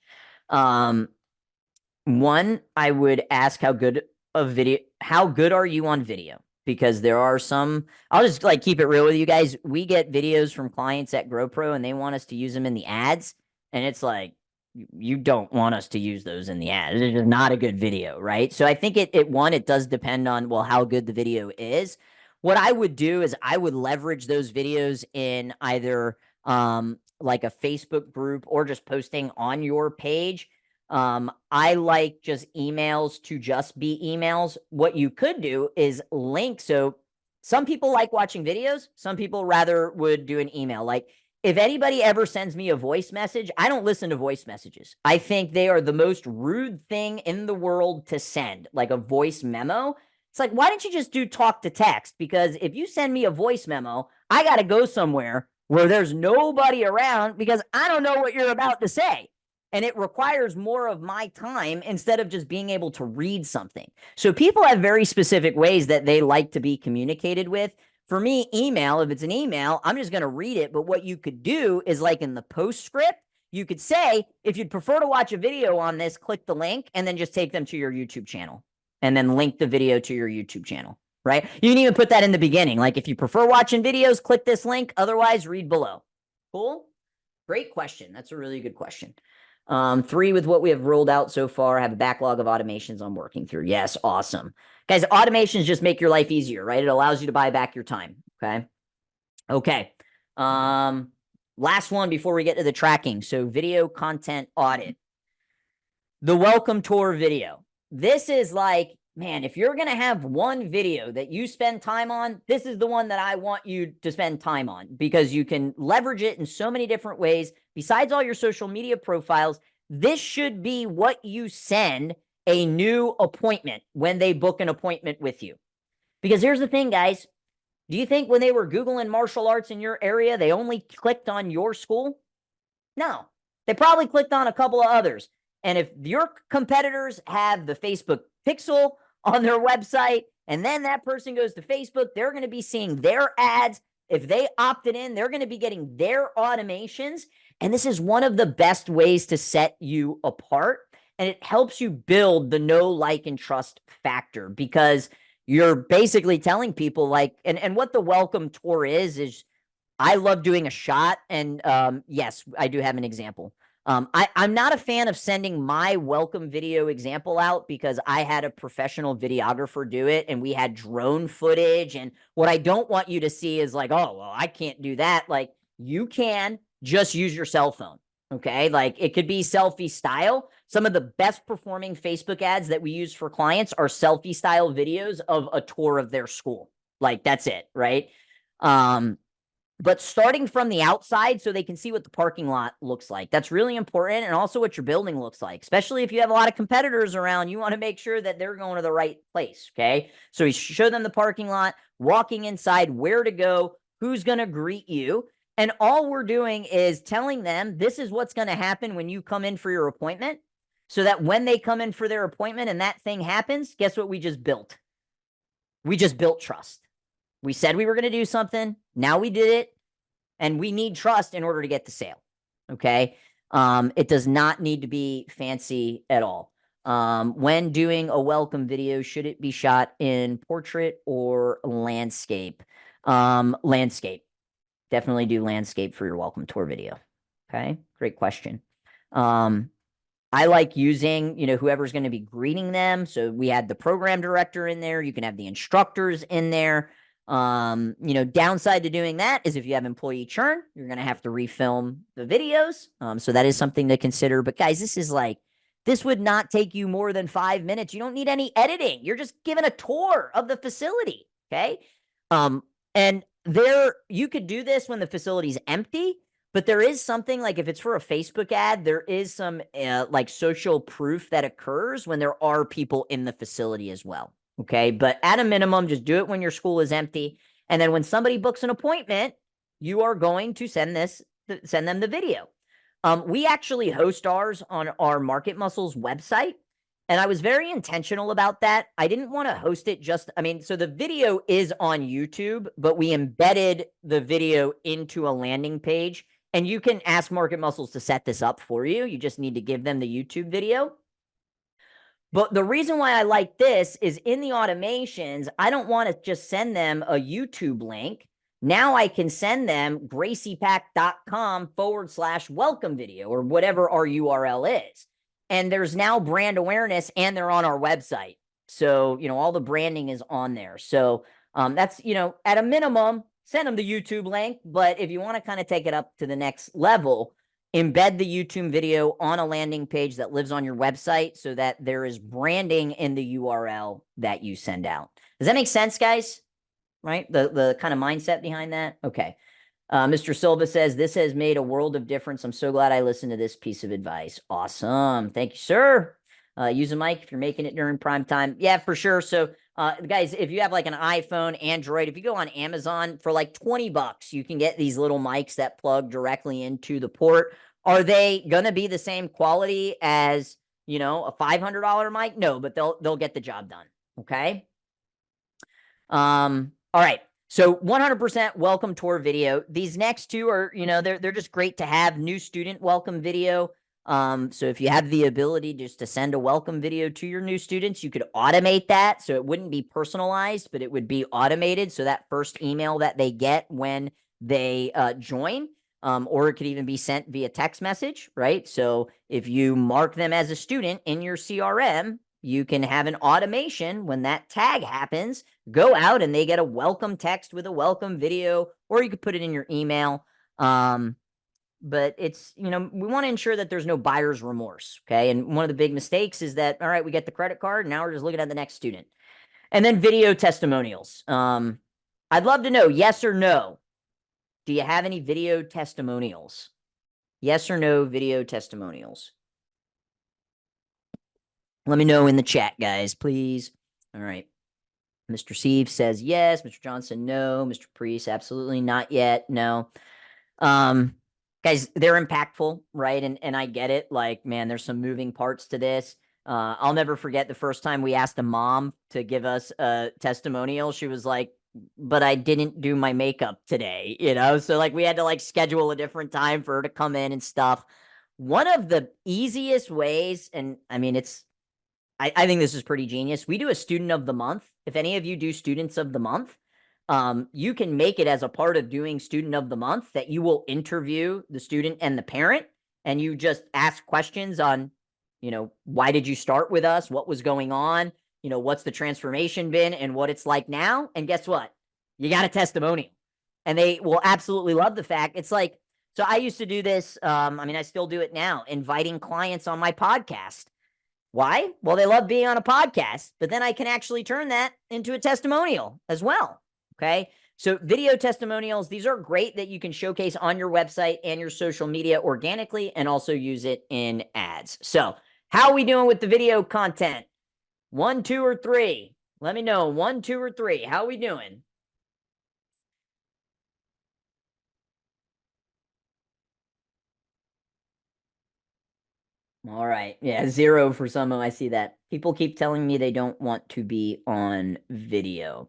One, I would ask how good are you on video? Because there are some, I'll just like keep it real with you guys. We get videos from clients at GrowPro and they want us to use them in the ads. And it's like, you don't want us to use those in the ads. It's just not a good video, right? So I think it does depend on, well, how good the video is. What I would do is I would leverage those videos in either like a Facebook group or just posting on your page. I like just emails to just be emails. What you could do is link. So some people like watching videos. Some people rather would do an email. Like if anybody ever sends me a voice message, I don't listen to voice messages. I think they are the most rude thing in the world to send, like a voice memo. It's like, why don't you just do talk to text? Because if you send me a voice memo, I got to go somewhere where there's nobody around because I don't know what you're about to say. And it requires more of my time instead of just being able to read something. So people have very specific ways that they like to be communicated with. For me, email, if it's an email, I'm just going to read it. But what you could do is like in the postscript, you could say, if you'd prefer to watch a video on this, click the link and then just take them to your YouTube channel and then link the video to your YouTube channel, right? You can even put that in the beginning. Like if you prefer watching videos, click this link. Otherwise, read below. Cool? Great question. That's a really good question. 3, with what we have rolled out so far, I have a backlog of automations I'm working through. Yes, awesome. Guys, automations just make your life easier, right? It allows you to buy back your time, okay? Okay. Last one before we get to the tracking. So video content audit. The welcome tour video. This is like, man, if you're going to have one video that you spend time on, this is the one that I want you to spend time on because you can leverage it in so many different ways. Besides all your social media profiles, this should be what you send a new appointment when they book an appointment with you. Because here's the thing, guys. Do you think when they were Googling martial arts in your area, they only clicked on your school? No, they probably clicked on a couple of others. And if your competitors have the Facebook pixel on their website, and then that person goes to Facebook, they're going to be seeing their ads. If they opted in, they're going to be getting their automations. And this is one of the best ways to set you apart. And it helps you build the know, like, and trust factor because you're basically telling people like, and what the welcome tour is I love doing a shot. And yes, I do have an example. I'm not a fan of sending my welcome video example out because I had a professional videographer do it and we had drone footage. And what I don't want you to see is like, oh, well, I can't do that. Like, you can just use your cell phone. Okay. Like, it could be selfie style. Some of the best performing Facebook ads that we use for clients are selfie style videos of a tour of their school. Like, that's it. Right. But starting from the outside so they can see what the parking lot looks like. That's really important. And also what your building looks like, especially if you have a lot of competitors around. You want to make sure that they're going to the right place. Okay. So you show them the parking lot, walking inside, where to go, who's going to greet you. And all we're doing is telling them this is what's going to happen when you come in for your appointment. So that when they come in for their appointment and that thing happens, guess what we just built? We just built trust. We said we were going to do something. Now we did it. And we need trust in order to get the sale. Okay. It does not need to be fancy at all. When doing a welcome video, should it be shot in portrait or landscape? Landscape. Definitely do landscape for your welcome tour video. Okay. Great question. I like using, whoever's going to be greeting them. So we had the program director in there. You can have the instructors in there. Downside to doing that is if you have employee churn, you're going to have to refilm the videos. So that is something to consider. But guys, this would not take you more than 5 minutes. You don't need any editing. You're just giving a tour of the facility. Okay. And you could do this when the facility's empty. But there is something like if it's for a Facebook ad, there is some like social proof that occurs when there are people in the facility as well. Okay. But at a minimum, just do it when your school is empty. And then when somebody books an appointment, you are going to send them the video. We actually host ours on our Market Muscles website. And I was very intentional about that. I didn't want to host it so the video is on YouTube, but we embedded the video into a landing page. And you can ask Market Muscles to set this up for you. You just need to give them the YouTube video. But the reason why I like this is in the automations, I don't want to just send them a YouTube link. Now I can send them graciepack.com/welcome video or whatever our URL is. And there's now brand awareness and they're on our website. So, all the branding is on there. So that's, at a minimum, send them the YouTube link. But if you want to kind of take it up to the next level, embed the YouTube video on a landing page that lives on your website so that there is branding in the URL that you send out. Does that make sense, guys? Right? The kind of mindset behind that? Okay. Mr. Silva says, this has made a world of difference. I'm so glad I listened to this piece of advice. Awesome. Thank you, sir. Use a mic if you're making it during prime time. Yeah, for sure. So guys, if you have like an iPhone, Android, if you go on Amazon for like $20, you can get these little mics that plug directly into the port. Are they going to be the same quality as, a $500 mic? No, but they'll get the job done. Okay. All right. So 100% welcome tour video. These next two are, they're just great to have. New student welcome video. So if you have the ability just to send a welcome video to your new students, you could automate that. So it wouldn't be personalized, but it would be automated. So that first email that they get when they join, or it could even be sent via text message, right? So if you mark them as a student in your CRM, you can have an automation when that tag happens, go out and they get a welcome text with a welcome video, or you could put it in your email. But it's, we want to ensure that there's no buyer's remorse. Okay. And one of the big mistakes is that, all right, we get the credit card. Now we're just looking at the next student. And then video testimonials. I'd love to know, yes or no. Do you have any video testimonials? Yes or no video testimonials? Let me know in the chat, guys, please. All right. Mr. Steve says yes. Mr. Johnson, no. Mr. Priest, absolutely not yet. No. Guys, they're impactful, right? And I get it. Like, man, there's some moving parts to this. I'll never forget the first time we asked a mom to give us a testimonial. She was like, but I didn't do my makeup today, So like we had to like schedule a different time for her to come in and stuff. One of the easiest ways, and I mean, I think this is pretty genius. We do a student of the month. If any of you do students of the month, you can make it as a part of doing student of the month that you will interview the student and the parent and you just ask questions on, why did you start with us? What was going on? What's the transformation been and what it's like now? And guess what? You got a testimonial. And they will absolutely love the fact it's like, so I used to do this. I still do it now, inviting clients on my podcast. Why? Well, they love being on a podcast, but then I can actually turn that into a testimonial as well. Okay. So video testimonials, these are great that you can showcase on your website and your social media organically and also use it in ads. So how are we doing with the video content? 1, 2, or 3? Let me know. 1, 2, or 3. How are we doing? All right. Yeah, 0 for some of them. I see that. People keep telling me they don't want to be on video.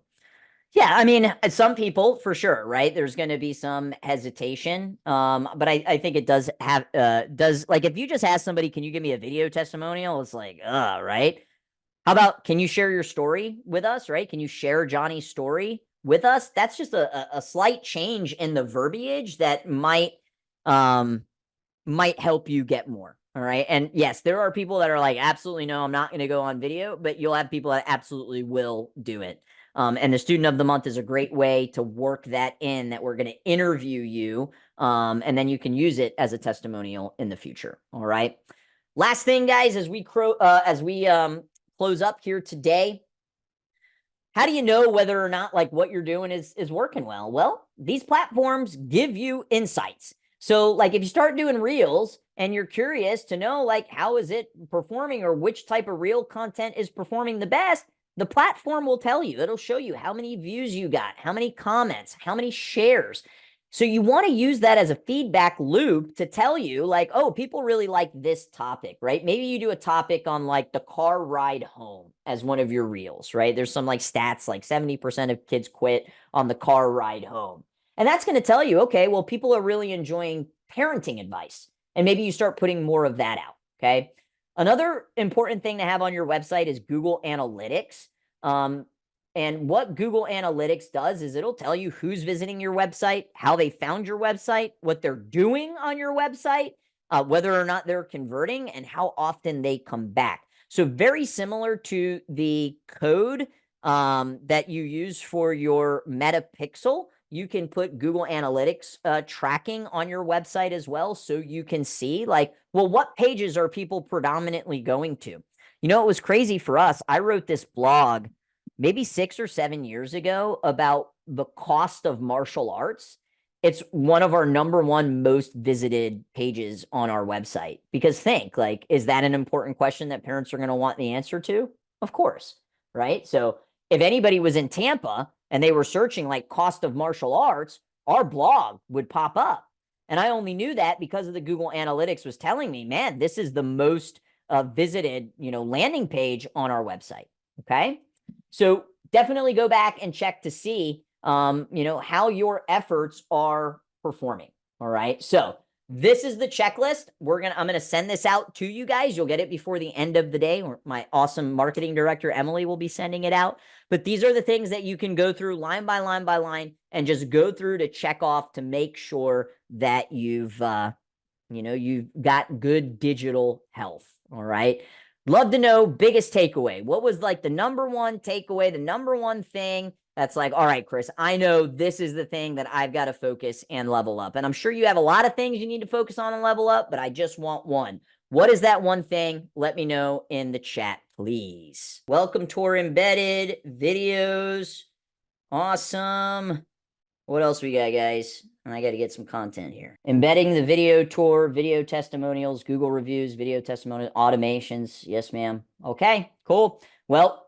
Yeah, some people for sure, right? There's going to be some hesitation. But I think it does have does like if you just ask somebody, can you give me a video testimonial? It's like, right? How about can you share your story with us, right? Can you share Johnny's story with us? That's just a slight change in the verbiage that might help you get more. All right. And yes, there are people that are like, absolutely no, I'm not going to go on video, but you'll have people that absolutely will do it. And the student of the month is a great way to work that in, that we're going to interview you. And then you can use it as a testimonial in the future. All right. Last thing, guys, as we close up here today, how do you know whether or not like what you're doing is working well? Well, these platforms give you insights. So like if you start doing reels and you're curious to know like how is it performing or which type of reel content is performing the best, the platform will tell you. It'll show you how many views you got, how many comments, how many shares. So you want to use that as a feedback loop to tell you like, oh, people really like this topic, right? Maybe you do a topic on like the car ride home as one of your reels, right? There's some like stats like 70% of kids quit on the car ride home. And that's going to tell you, okay, well, people are really enjoying parenting advice. And maybe you start putting more of that out, okay? Another important thing to have on your website is Google Analytics. And what Google Analytics does is it'll tell you who's visiting your website, how they found your website, what they're doing on your website, whether or not they're converting, and how often they come back. So very similar to the code that you use for your Metapixel, you can put Google Analytics tracking on your website as well, so you can see like, well, what pages are people predominantly going to? It was crazy for us. I wrote this blog maybe 6 or 7 years ago about the cost of martial arts. It's one of our #1 most visited pages on our website. Because think, like, is that an important question that parents are going to want the answer to? Of course, right? So if anybody was in Tampa and they were searching like cost of martial arts, our blog would pop up. And I only knew that because of the Google Analytics was telling me, man, this is the most visited, landing page on our website. Okay. So definitely go back and check to see, how your efforts are performing. All right. So this is the checklist. I'm going to send this out to you guys. You'll get it before the end of the day, or my awesome marketing director, Emily, will be sending it out. But these are the things that you can go through line by line by line and just go through to check off to make sure that you've got good digital health. All right. Love to know biggest takeaway. What was like the #1 takeaway, the #1 thing that's like, all right, Chris, I know this is the thing that I've got to focus and level up. And I'm sure you have a lot of things you need to focus on and level up, but I just want one. What is that one thing? Let me know in the chat, please. Welcome to our embedded videos. Awesome. What else we got, guys? I got to get some content here. Embedding the video tour, video testimonials, Google reviews, video testimonials, automations. Yes, ma'am. Okay, cool. Well,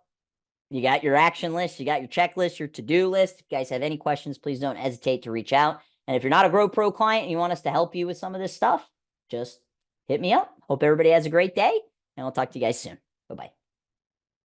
you got your action list, you got your checklist, your to-do list. If you guys have any questions, please don't hesitate to reach out. And if you're not a Grow Pro client and you want us to help you with some of this stuff, just hit me up. Hope everybody has a great day, and I'll talk to you guys soon. Bye-bye.